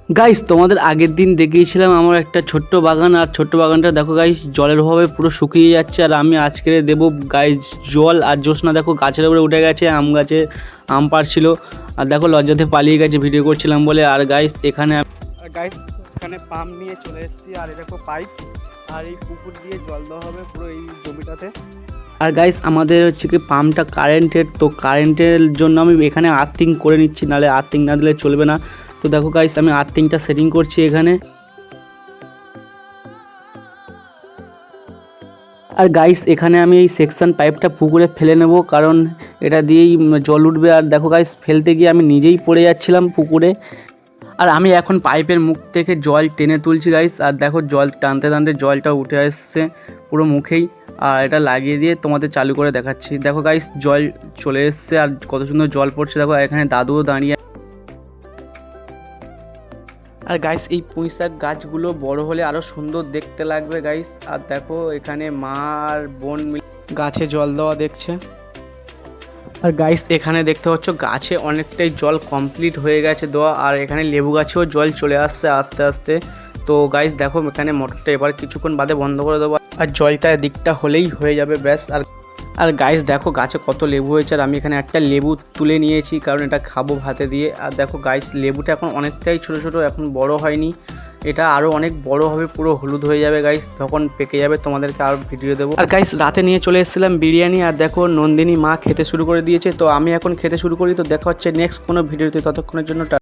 Guys তোমাদের আগের দিন দেখিয়েছিলাম আমার একটা ছোট্ট বাগান, আর ছোট্ট বাগানটা দেখো গাইস জলের অভাবে পুরো শুকিয়ে যাচ্ছে। আর আমি আজকে দেবো গাইস জল। আর জ্যোৎস্না দেখো গাছের উপরে উঠে গেছে, আম গাছে আম পাড়ছিল। আর দেখো লজ্জাতে পালিয়ে গেছে ভিডিও করছিলাম বলে। আর গাইস এখানে পাম্প নিয়ে চলে এসেছি, আর এই দেখো পাইপ, আর এই পুকুর দিয়ে জল দেওয়া হবে পুরো এই জমিটাতে। আর গাইস আমাদের হচ্ছে কি পাম্পটা কারেন্টের, তো কারেন্টের জন্য আমি এখানে আর্থিং করে নিচ্ছি, নাহলে আর্থিং না দিলে চলবে না। তো দেখো গাইস আমি আর্থিংটা সেটিং করছি এখানে। আর গাইস এখানে আমি এই সেকশন পাইপটা পুকুরে ফেলে নেব, কারণ এটা দিয়েই জল উঠবে। আর দেখো গাইস ফেলতে গিয়ে আমি নিজেই পড়ে যাচ্ছিলাম পুকুরে। আর আমি এখন পাইপের মুখ থেকে জল টেনে তুলছি গাইস। আর দেখো জল টানতে টানতে জলটা উঠে আসছে পুরো মুখেই। আর এটা লাগিয়ে দিয়ে তোমাদের চালু করে দেখাচ্ছি। দেখো গাইস জল চলে এসছে, আর কত সুন্দর জল পড়ছে। দেখো এখানে দাদুও দাঁড়িয়ে। আর গাইস এই পুঁইশাক গাছগুলো বড় হলে আরও সুন্দর দেখতে লাগবে গাইস। আর দেখো এখানে মা আর বোন গাছে জল দেওয়া দেখছে। আর গাইস এখানে দেখতে পাচ্ছ গাছে অনেকটাই জল কমপ্লিট হয়ে গেছে দেওয়া। আর এখানে লেবু গাছেও জল চলে আসছে আস্তে আস্তে। তো গাইস দেখো এখানে মোটরটা এবার কিছুক্ষণ বাদে বন্ধ করে দেবো, আর জলটা দিকটা হলেই হয়ে যাবে ব্যাস। আর গাইস দেখো গাছে কত লেবু হয়েছে, আর আমি এখানে একটা লেবু তুলে নিয়েছি, কারণ এটা খাবো ভাতে দিয়ে। আর দেখো গাইস লেবুটা এখন অনেকটাই ছোটো ছোটো, এখন বড় হয়নি। এটা আরও অনেক বড় হবে, পুরো হলুদ হয়ে যাবে গাইস, তখন পেকে যাবে, তোমাদেরকে আরও ভিডিও দেবো। আর গাইস রাতে নিয়ে চলে এসেছিলাম বিরিয়ানি, আর দেখো নন্দিনী মা খেতে শুরু করে দিয়েছে। তো আমি এখন খেতে শুরু করি। তো দেখা হচ্ছে নেক্সট কোনো ভিডিওতে, ততক্ষণের জন্য